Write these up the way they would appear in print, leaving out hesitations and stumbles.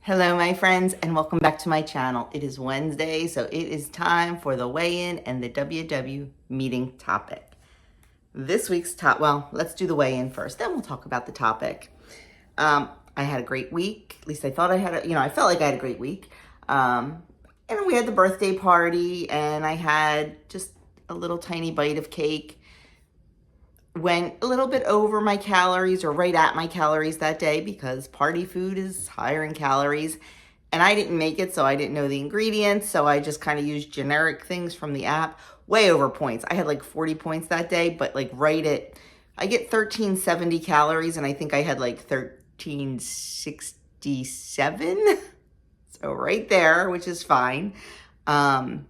Hello, my friends, and welcome back to my channel. It is Wednesday, so it is time for the weigh-in and the WW meeting topic. This week's let's do the weigh-in first, then we'll talk about the topic. I had a great week. At least I thought I had I felt like I had a great week. And we had the birthday party, and I had just a little tiny bite of cake. Went a little bit over my calories or right at my calories that day because party food is higher in calories. And I didn't make it, so I didn't know the ingredients. So I just kind of used generic things from the app. Way over points. I had like 40 points that day, but like I get 1370 calories and I think I had like 1367. So right there, which is fine. And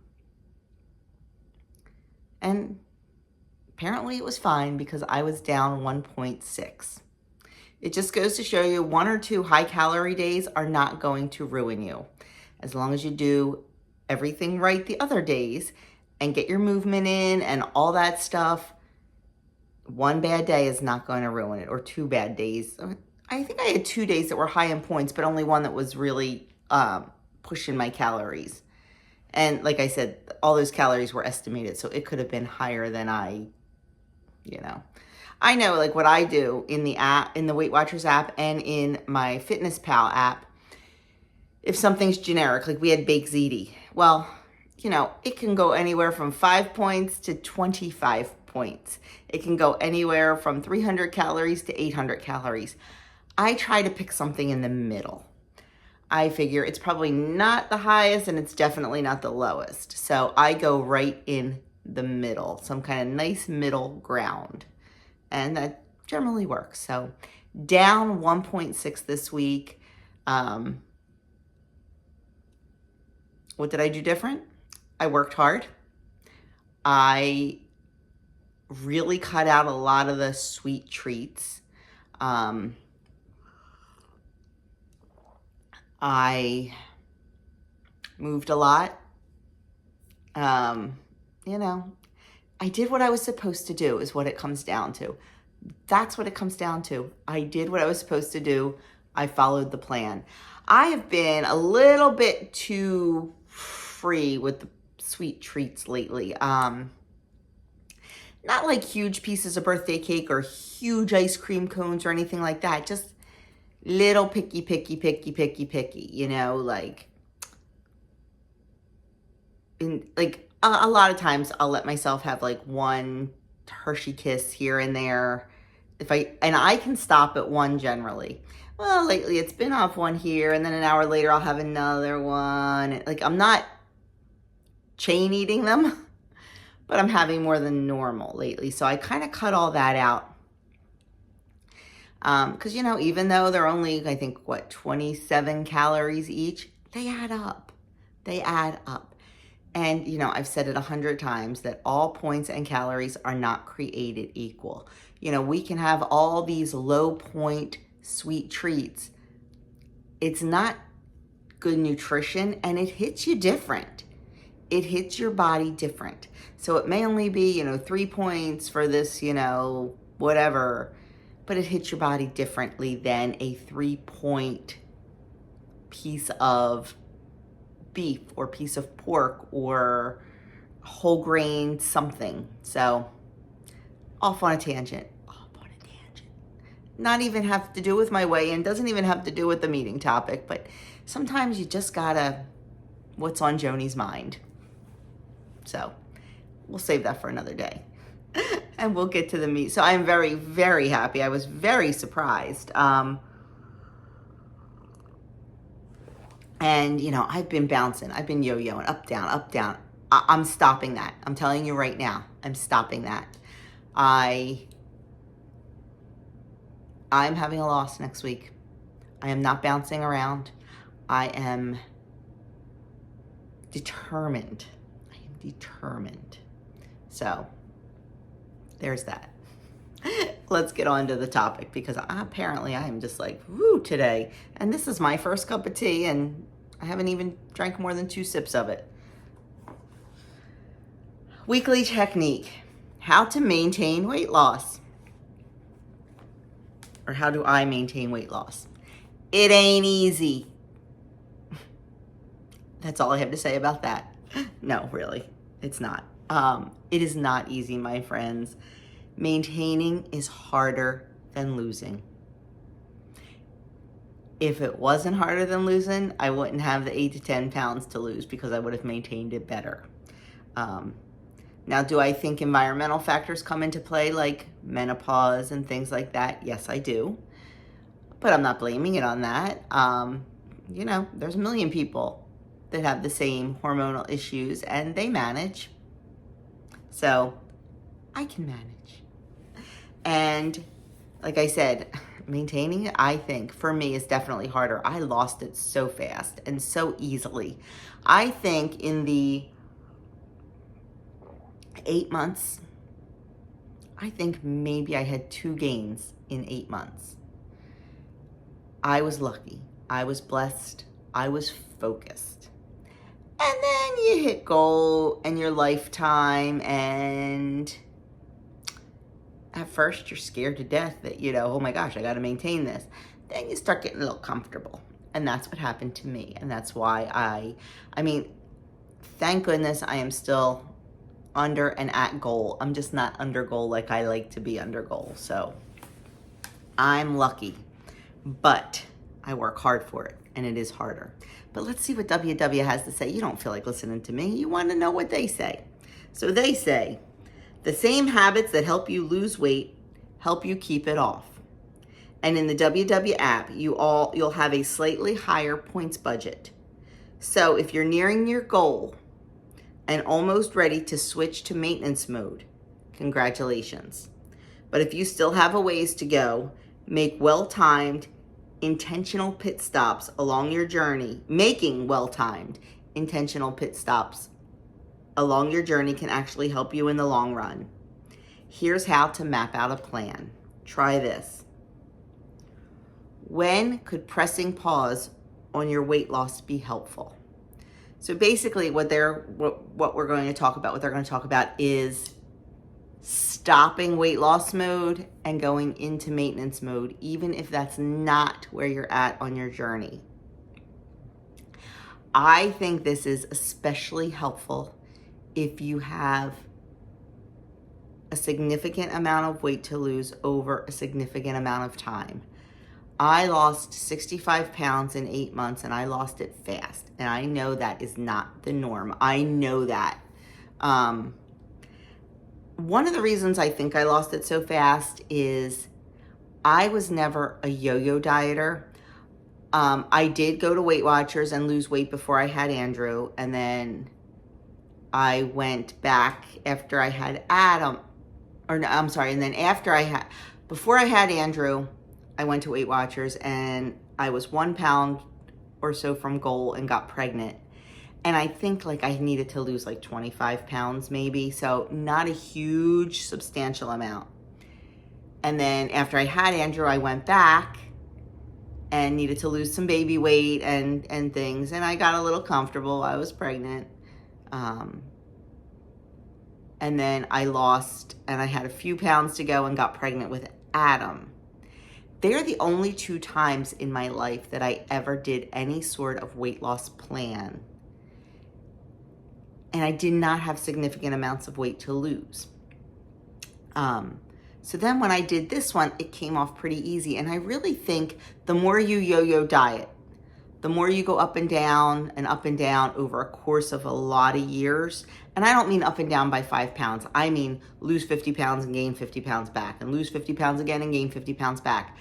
apparently it was fine because I was down 1.6. It just goes to show you 1 or 2 high calorie days are not going to ruin you. As long as you do everything right the other days and get your movement in and all that stuff, 1 bad day is not going to ruin it, or 2 bad days. I think I had 2 days that were high in points, but only one that was really pushing my calories. And like I said, all those calories were estimated, so it could have been higher than I know like what I do in the app, in the Weight Watchers app and in my Fitness Pal app. If something's generic, like we had baked ziti, well, it can go anywhere from 5 points to 25 points. It can go anywhere from 300 calories to 800 calories. I try to pick something in the middle. I figure it's probably not the highest and it's definitely not the lowest. So I go right in the middle, some kind of nice middle ground. And that generally works. So down 1.6 this week. What did I do different? I worked hard. I really cut out a lot of the sweet treats. I moved a lot. I did what I was supposed to do is what it comes down to. That's what it comes down to. I did what I was supposed to do. I followed the plan. I have been a little bit too free with the sweet treats lately. Not like huge pieces of birthday cake or huge ice cream cones or anything like that. Just little picky, a lot of times I'll let myself have like one Hershey Kiss here and there. And I can stop at one generally. Well, lately it's been off one here, and then an hour later I'll have another one. Like, I'm not chain eating them, but I'm having more than normal lately. So I kind of cut all that out. Because, even though they're only, I think, 27 calories each, they add up. They add up. And, I've said it 100 times that all points and calories are not created equal. We can have all these low point sweet treats. It's not good nutrition, and it hits you different. It hits your body different. So it may only be, 3 points for this, whatever, but it hits your body differently than a 3-point piece of beef or piece of pork or whole grain something. So off on a tangent. Not even have to do with my weigh-in, doesn't even have to do with the meeting topic, but sometimes you just gotta, what's on Joni's mind. So we'll save that for another day. And we'll get to the meat. So I'm very, very happy. I was very surprised. And, I've been bouncing. I've been yo-yoing, up, down, up, down. I'm stopping that. I'm telling you right now, I'm stopping that. I'm having a loss next week. I am not bouncing around. I am determined. So there's that. Let's get on to the topic, because apparently I am just like, woo, today. And this is my first cup of tea, and I haven't even drank more than 2 sips of it. Weekly technique: how to maintain weight loss. Or how do I maintain weight loss? It ain't easy. That's all I have to say about that. No, really, it's not. It is not easy, my friends. Maintaining is harder than losing. If it wasn't harder than losing, I wouldn't have the 8 to 10 pounds to lose because I would have maintained it better. Now, do I think environmental factors come into play like menopause and things like that? Yes, I do. But I'm not blaming it on that. There's a million people that have the same hormonal issues and they manage. So I can manage. And like I said, maintaining it, I think, for me is definitely harder. I lost it so fast and so easily. I think in the 8 months, I think maybe I had 2 gains in 8 months. I was lucky. I was blessed. I was focused. And then you hit goal and your lifetime, and at first you're scared to death that, oh my gosh, I got to maintain this. Then you start getting a little comfortable. And that's what happened to me. And that's why I mean, thank goodness I am still under and at goal. I'm just not under goal like I like to be under goal. So I'm lucky, but I work hard for it and it is harder. But let's see what WW has to say. You don't feel like listening to me. You want to know what they say. So they say, the same habits that help you lose weight help you keep it off. And in the WW app, you'll have a slightly higher points budget. So if you're nearing your goal and almost ready to switch to maintenance mode, congratulations. But if you still have a ways to go, make well-timed, intentional pit stops along your journey. Making well-timed, intentional pit stops along your journey can actually help you in the long run. Here's how to map out a plan. Try this. When could pressing pause on your weight loss be helpful? So basically what they're going to talk about is stopping weight loss mode and going into maintenance mode, even if that's not where you're at on your journey. I think this is especially helpful if you have a significant amount of weight to lose over a significant amount of time. I lost 65 pounds in 8 months and I lost it fast. And I know that is not the norm. I know that. One of the reasons I think I lost it so fast is I was never a yo-yo dieter. I did go to Weight Watchers and lose weight before I had Andrew. And then I went back after I had Adam. Or no, I'm sorry. And then before I had Andrew, I went to Weight Watchers and I was 1 pound or so from goal and got pregnant. And I think I needed to lose 25 pounds maybe. So not a huge substantial amount. And then after I had Andrew, I went back and needed to lose some baby weight and things. And I got a little comfortable. I was pregnant. And then I lost and I had a few pounds to go and got pregnant with Adam. They're the only 2 times in my life that I ever did any sort of weight loss plan. And I did not have significant amounts of weight to lose. So then when I did this one, it came off pretty easy. And I really think the more you yo-yo diet, the more you go up and down over a course of a lot of years. And I don't mean up and down by 5 pounds. I mean lose 50 pounds and gain 50 pounds back and lose 50 pounds again and gain 50 pounds back.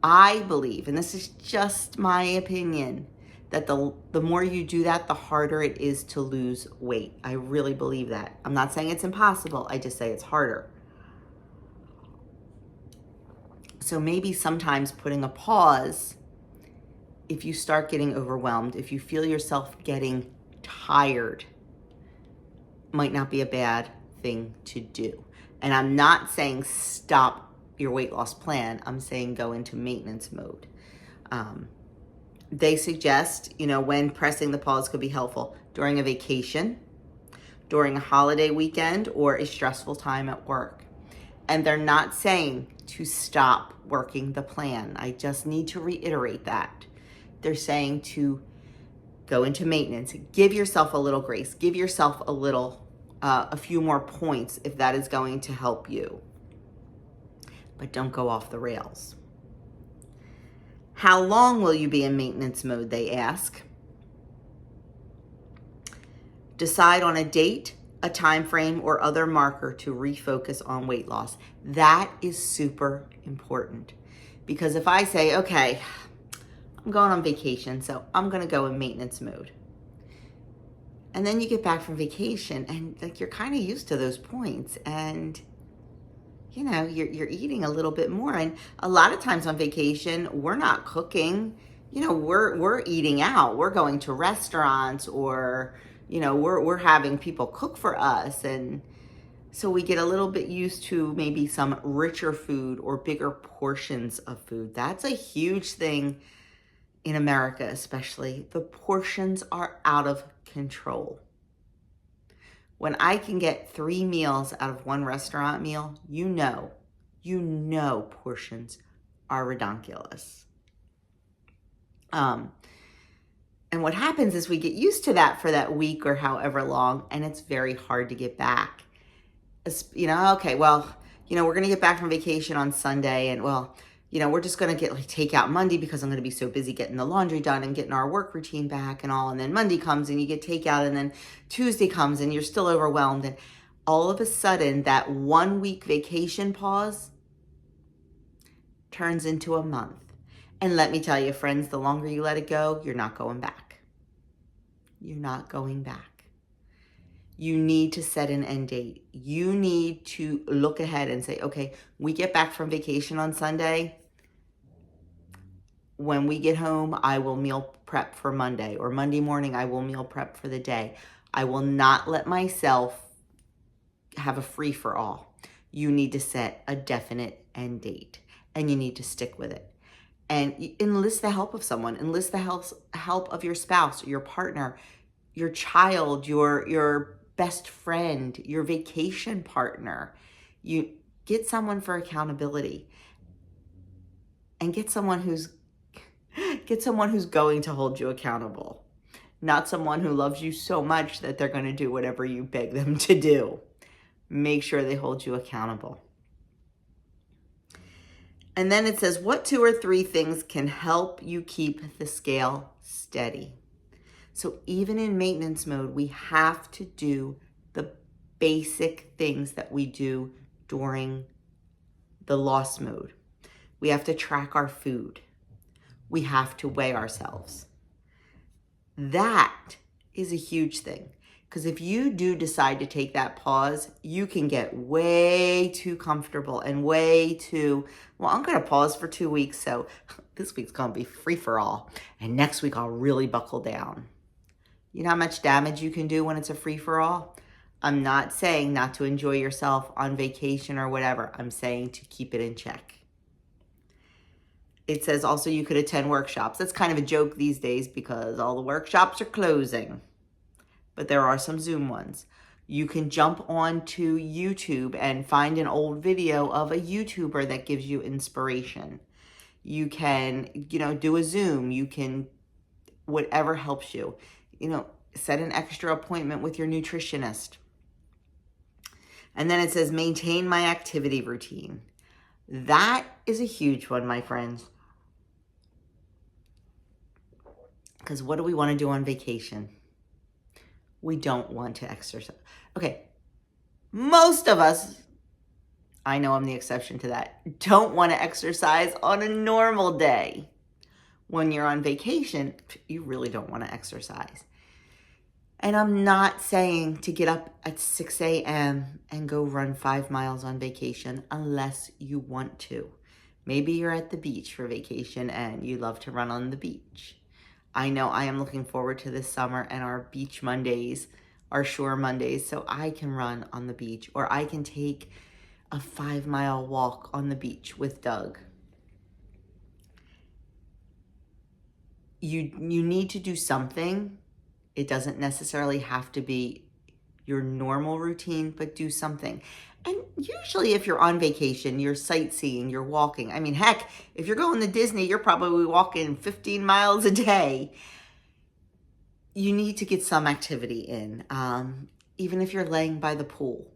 I believe, and this is just my opinion, that the more you do that, the harder it is to lose weight. I really believe that. I'm not saying it's impossible. I just say it's harder. So maybe sometimes putting a pause, if you start getting overwhelmed, if you feel yourself getting tired, might not be a bad thing to do. And I'm not saying stop your weight loss plan. I'm saying go into maintenance mode. They suggest, when pressing the pause could be helpful during a vacation, during a holiday weekend, or a stressful time at work. And they're not saying to stop working the plan. I just need to reiterate that. They're saying to go into maintenance. Give yourself a little grace. Give yourself a few more points if that is going to help you. But don't go off the rails. How long will you be in maintenance mode, they ask. Decide on a date, a time frame, or other marker to refocus on weight loss. That is super important. Because if I say, okay, I'm going on vacation, so I'm going to go in maintenance mode. And then you get back from vacation and like you're kind of used to those points, and you know, you're eating a little bit more. And a lot of times on vacation, we're not cooking. You know, we're eating out. We're going to restaurants, or you know, we're having people cook for us, and so we get a little bit used to maybe some richer food or bigger portions of food. That's a huge thing in America, especially. The portions are out of control. When I can get 3 meals out of one restaurant meal, you know portions are redonkulous. And what happens is we get used to that for that week or however long, and it's very hard to get back. You know, okay, well, you know, we're going to get back from vacation on Sunday, and well, you know, we're just going to get like takeout Monday because I'm going to be so busy getting the laundry done and getting our work routine back and all. And then Monday comes and you get takeout, and then Tuesday comes and you're still overwhelmed. And all of a sudden that 1 week vacation pause turns into a month. And let me tell you, friends, the longer you let it go, you're not going back. You're not going back. You need to set an end date. You need to look ahead and say, okay, we get back from vacation on Sunday. When we get home, I will meal prep for Monday, or Monday morning, I will meal prep for the day. I will not let myself have a free for all. You need to set a definite end date, and you need to stick with it. And enlist the help of someone. Enlist the help of your spouse, your partner, your child, your best friend, your vacation partner. You get someone for accountability, and get someone who's going to hold you accountable, not someone who loves you so much that they're going to do whatever you beg them to do. Make sure they hold you accountable. And then it says, what 2 or 3 things can help you keep the scale steady? So even in maintenance mode, we have to do the basic things that we do during the loss mode. We have to track our food. We have to weigh ourselves. That is a huge thing, because if you do decide to take that pause, you can get way too comfortable and way too, well, I'm going to pause for 2 weeks, so this week's going to be free for all, and next week I'll really buckle down. You know how much damage you can do when it's a free for all? I'm not saying not to enjoy yourself on vacation or whatever. I'm saying to keep it in check. It says also you could attend workshops. That's kind of a joke these days because all the workshops are closing, but there are some Zoom ones. You can jump onto YouTube and find an old video of a YouTuber that gives you inspiration. You can, do a Zoom. You can, whatever helps you, set an extra appointment with your nutritionist. And then it says maintain my activity routine. That is a huge one, my friends. Because what do we want to do on vacation? We don't want to exercise. Okay, most of us, I know I'm the exception to that, don't want to exercise on a normal day. When you're on vacation, you really don't want to exercise. And I'm not saying to get up at 6 a.m. and go run 5 miles on vacation unless you want to. Maybe you're at the beach for vacation and you love to run on the beach. I know I am looking forward to this summer and our beach Mondays, our shore Mondays, so I can run on the beach, or I can take a 5-mile walk on the beach with Doug. You need to do something. It doesn't necessarily have to be your normal routine, but do something. And usually if you're on vacation, you're sightseeing, you're walking. I mean, heck, if you're going to Disney, you're probably walking 15 miles a day. you need to get some activity in. Even if you're laying by the pool,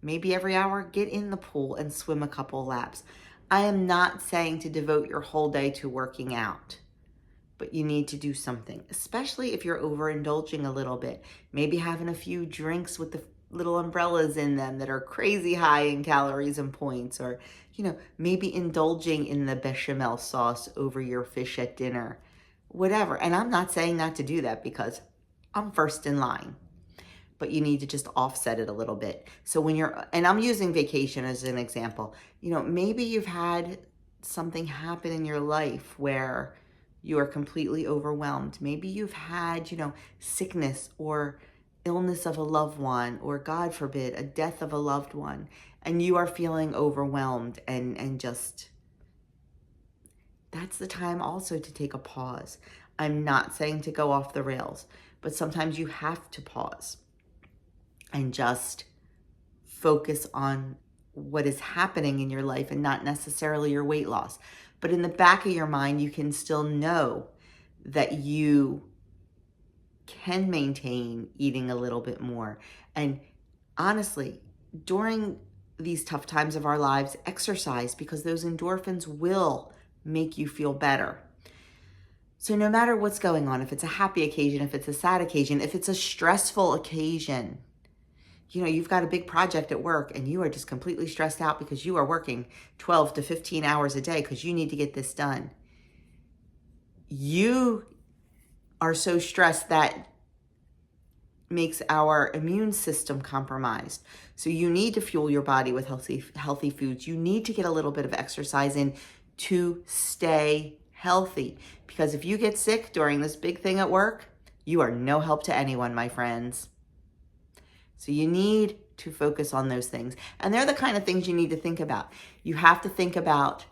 maybe every hour, get in the pool and swim a couple laps. I am not saying to devote your whole day to working out, but you need to do something, especially if you're overindulging a little bit. Maybe having a few drinks with the little umbrellas in them that are crazy high in calories and points, or, maybe indulging in the bechamel sauce over your fish at dinner, whatever. And I'm not saying not to do that because I'm first in line, but you need to just offset it a little bit. So and I'm using vacation as an example, maybe you've had something happen in your life where you are completely overwhelmed. Maybe you've had, sickness or illness of a loved one, or God forbid, a death of a loved one, and you are feeling overwhelmed and just, that's the time also to take a pause. I'm not saying to go off the rails, but sometimes you have to pause and just focus on what is happening in your life and not necessarily your weight loss. But in the back of your mind, you can still know that you can maintain eating a little bit more. And honestly, during these tough times of our lives, exercise, because those endorphins will make you feel better. So no matter what's going on, if it's a happy occasion, if it's a sad occasion, if it's a stressful occasion, you've got a big project at work and you are just completely stressed out because you are working 12 to 15 hours a day because you need to get this done. You are so stressed that makes our immune system compromised. So you need to fuel your body with healthy foods. You need to get a little bit of exercise in to stay healthy. Because if you get sick during this big thing at work, you are no help to anyone, my friends. So you need to focus on those things. And they're the kind of things you need to think about. You have to think about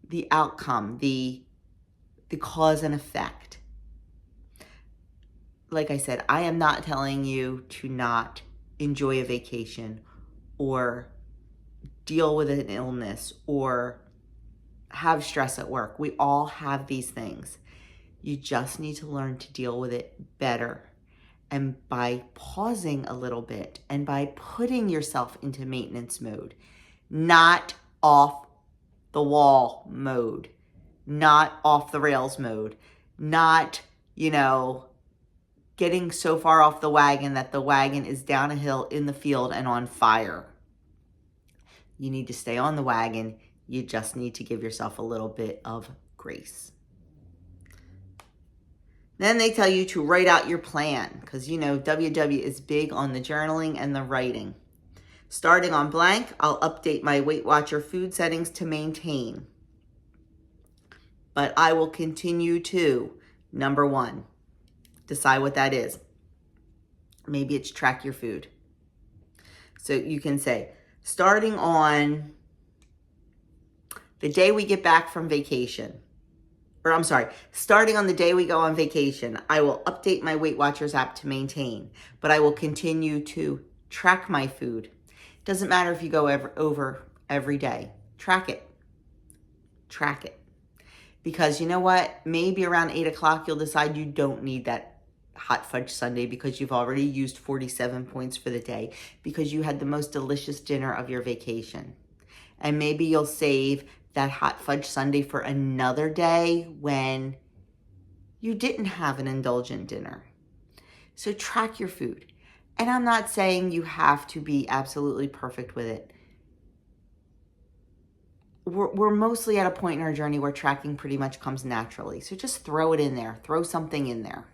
the outcome, the cause and effect. Like I said, I am not telling you to not enjoy a vacation or deal with an illness or have stress at work. We all have these things. You just need to learn to deal with it better. And by pausing a little bit and by putting yourself into maintenance mode, not off the wall mode, not off the rails mode, not, getting so far off the wagon that the wagon is down a hill in the field and on fire. You need to stay on the wagon. You just need to give yourself a little bit of grace. Then they tell you to write out your plan because, WW is big on the journaling and the writing. Starting on blank, I'll update my Weight Watcher food settings to maintain. But I will continue to, number 1, decide what that is. Maybe it's track your food. So you can say, starting on the day we get back from vacation, starting on the day we go on vacation, I will update my Weight Watchers app to maintain, but I will continue to track my food. Doesn't matter if you go over every day. Track it. Track it. Because you know what? Maybe around 8 o'clock, you'll decide you don't need that hot fudge sundae because you've already used 47 points for the day because you had the most delicious dinner of your vacation. And maybe you'll save that hot fudge sundae for another day when you didn't have an indulgent dinner. So track your food. And I'm not saying you have to be absolutely perfect with it. We're mostly at a point in our journey where tracking pretty much comes naturally. So just throw it in there. Throw something in there.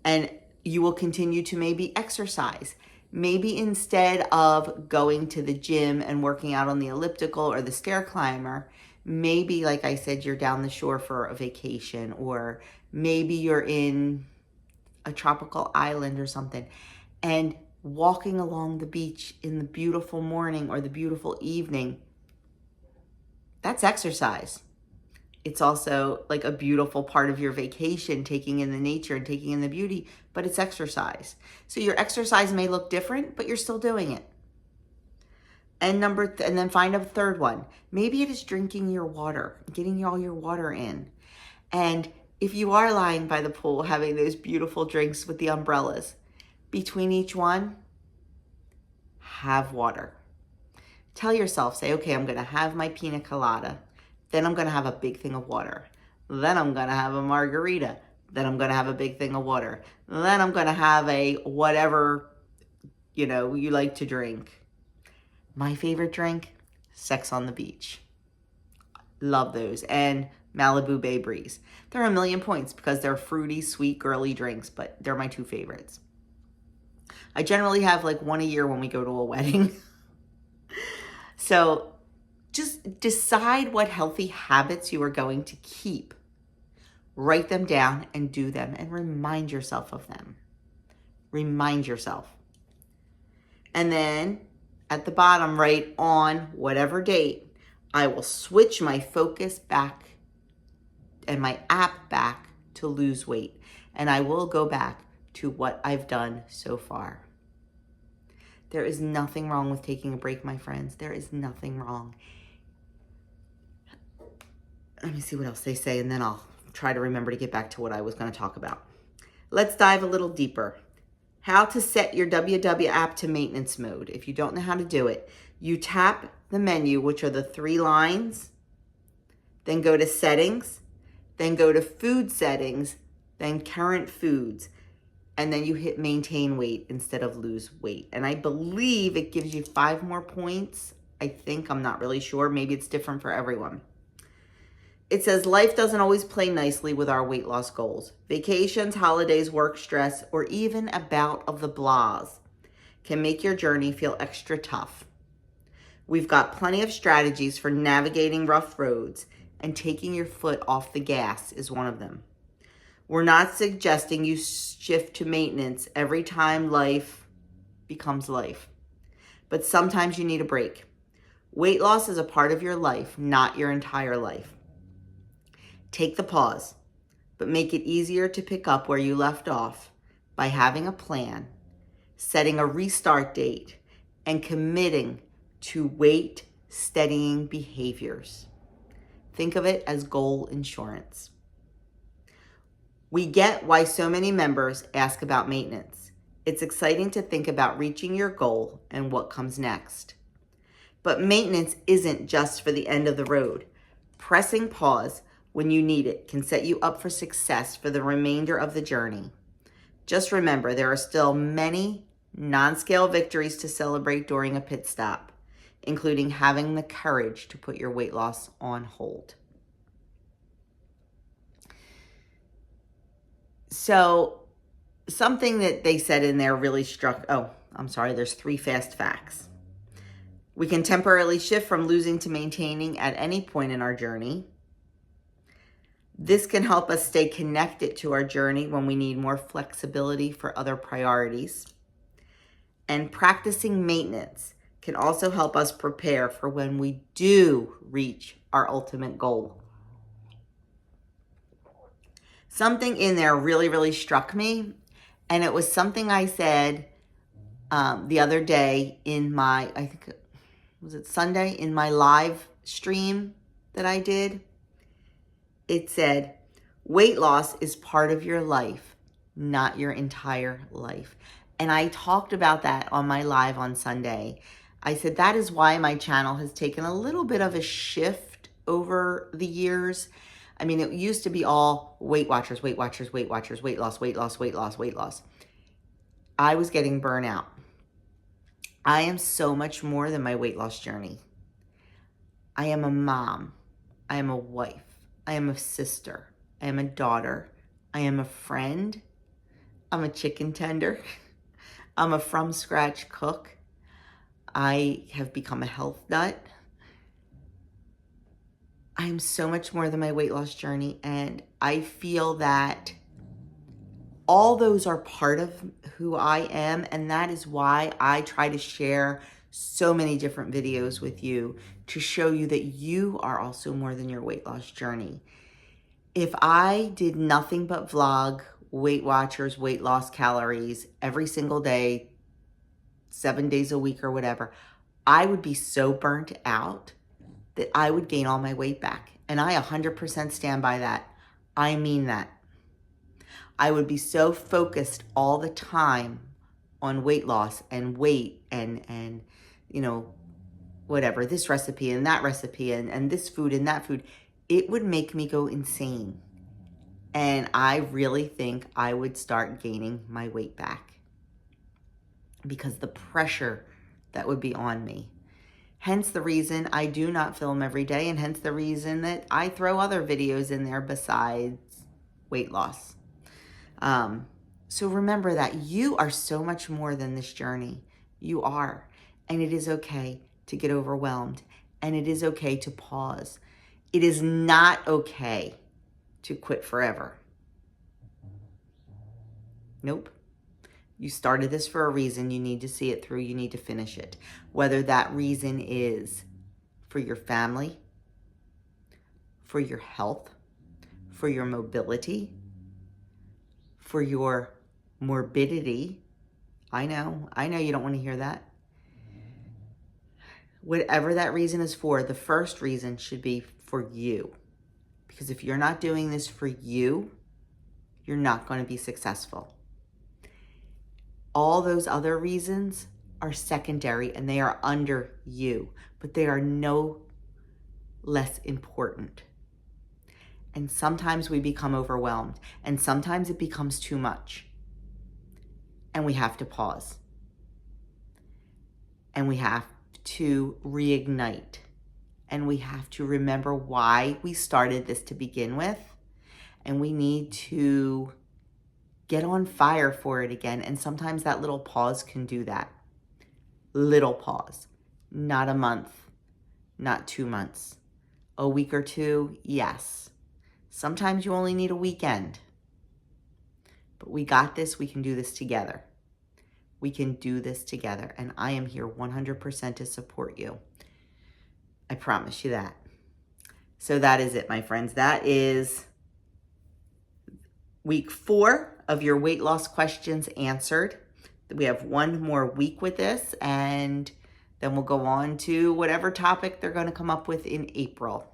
And you will continue to maybe exercise. Maybe instead of going to the gym and working out on the elliptical or the stair climber, maybe, like I said, you're down the shore for a vacation, or maybe you're in a tropical island or something, and walking along the beach in the beautiful morning or the beautiful evening, that's exercise. It's also like a beautiful part of your vacation, taking in the nature and taking in the beauty, but it's exercise. So your exercise may look different, but you're still doing it. And then find a third one. Maybe it is drinking your water, getting all your water in. And if you are lying by the pool having those beautiful drinks with the umbrellas, between each one, have water. Tell yourself, say, okay, I'm going to have my pina colada. Then I'm going to have a big thing of water. Then I'm going to have a margarita. Then I'm going to have a big thing of water. Then I'm going to have a whatever, you like to drink. My favorite drink, Sex on the Beach. Love those. And Malibu Bay Breeze. They're 1,000,000 points because they're fruity, sweet, girly drinks, but they're my two favorites. I generally have like one a year when we go to a wedding. So just decide what healthy habits you are going to keep. Write them down and do them and remind yourself of them. Remind yourself. And then at the bottom, write on whatever date, I will switch my focus back and my app back to lose weight. And I will go back to what I've done so far. There is nothing wrong with taking a break, my friends. There is nothing wrong. Let me see what else they say, and then I'll try to remember to get back to what I was going to talk about. Let's dive a little deeper. How to set your WW app to maintenance mode. If you don't know how to do it, you tap the menu, which are the 3 lines, then go to settings, then go to food settings, then current foods. And then you hit maintain weight instead of lose weight. And I believe it gives you 5 more points. I think, I'm not really sure. Maybe it's different for everyone. It says life doesn't always play nicely with our weight loss goals. Vacations, holidays, work stress, or even a bout of the blahs can make your journey feel extra tough. We've got plenty of strategies for navigating rough roads, and taking your foot off the gas is one of them. We're not suggesting you shift to maintenance every time life becomes life, but sometimes you need a break. Weight loss is a part of your life, not your entire life. Take the pause, but make it easier to pick up where you left off by having a plan, setting a restart date, and committing to weight steadying behaviors. Think of it as goal insurance. We get why so many members ask about maintenance. It's exciting to think about reaching your goal and what comes next. But maintenance isn't just for the end of the road. Pressing pause when you need it can set you up for success for the remainder of the journey. Just remember, there are still many non-scale victories to celebrate during a pit stop, including having the courage to put your weight loss on hold. So something that they said in there really struck, there's 3 fast facts. We can temporarily shift from losing to maintaining at any point in our journey. This can help us stay connected to our journey when we need more flexibility for other priorities. And practicing maintenance can also help us prepare for when we do reach our ultimate goal. Something in there really, really struck me, and it was something I said the other day in my, I think, was it Sunday, in my live stream that I did. It said, weight loss is part of your life, not your entire life. And I talked about that on my live on Sunday. I said that is why my channel has taken a little bit of a shift over the years. I mean, it used to be all Weight Watchers, Weight Watchers, Weight Watchers, weight loss, weight loss, weight loss, weight loss. I was getting burnout. I am so much more than my weight loss journey. I am a mom. I am a wife. I am a sister. I am a daughter. I am a friend. I'm a chicken tender. I'm a from scratch cook. I have become a health nut. I am so much more than my weight loss journey, and I feel that all those are part of who I am, and that is why I try to share so many different videos with you to show you that you are also more than your weight loss journey. If I did nothing but vlog Weight Watchers, weight loss calories every single day, 7 days a week or whatever, I would be so burnt out that I would gain all my weight back. And I 100% stand by that. I mean that. I would be so focused all the time on weight loss and weight and you know, whatever, this recipe and that recipe and this food and that food. It would make me go insane. And I really think I would start gaining my weight back because the pressure that would be on me. Hence the reason I do not film every day, and hence the reason that I throw other videos in there besides weight loss. So remember that you are so much more than this journey. You are. And it is okay to get overwhelmed. And it is okay to pause. It is not okay to quit forever. Nope. You started this for a reason. You need to see it through. You need to finish it. Whether that reason is for your family, for your health, for your mobility, for your morbidity. I know you don't want to hear that. Whatever that reason is for, the first reason should be for you. Because if you're not doing this for you, you're not going to be successful. All those other reasons are secondary and they are under you, but they are no less important. And sometimes we become overwhelmed, and sometimes it becomes too much. And we have to pause. And we have to reignite. And we have to remember why we started this to begin with. And we need to get on fire for it again. And sometimes that little pause can do that. Little pause. Not a month. Not 2 months. A week or two, yes. Sometimes you only need a weekend. But we got this. We can do this together. We can do this together. And I am here 100% to support you. I promise you that. So that is it, my friends. That is week 4 of your weight loss questions answered. We have one more week with this, and then we'll go on to whatever topic they're going to come up with in April.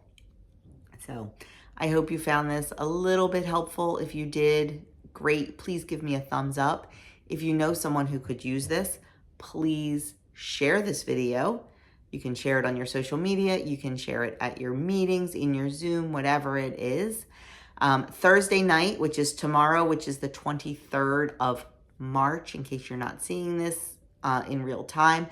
So I hope you found this a little bit helpful. If you did, great. Please give me a thumbs up. If you know someone who could use this, please share this video. You can share it on your social media. You can share it at your meetings, in your Zoom, whatever it is. Thursday night, which is tomorrow, which is the 23rd of March, in case you're not seeing this in real time,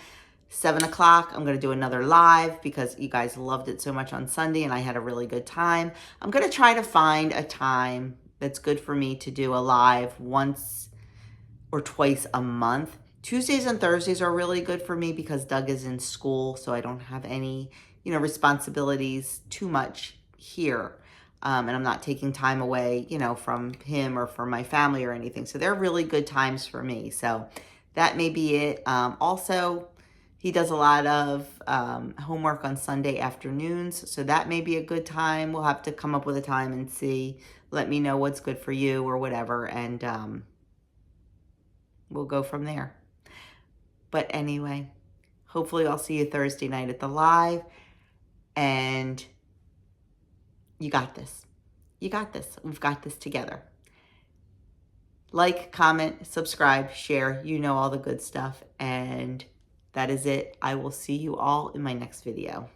7 o'clock, I'm going to do another live because you guys loved it so much on Sunday and I had a really good time. I'm going to try to find a time that's good for me to do a live once or twice a month. Tuesdays and Thursdays are really good for me because Doug is in school, so I don't have any, responsibilities too much here. And I'm not taking time away, from him or from my family or anything. So they're really good times for me. So that may be it. Also, he does a lot of homework on Sunday afternoons. So that may be a good time. We'll have to come up with a time and see. Let me know what's good for you or whatever. And we'll go from there. But anyway, hopefully I'll see you Thursday night at the live. And you got this. You got this. We've got this together. Like, comment, subscribe, share. You know all the good stuff. And that is it. I will see you all in my next video.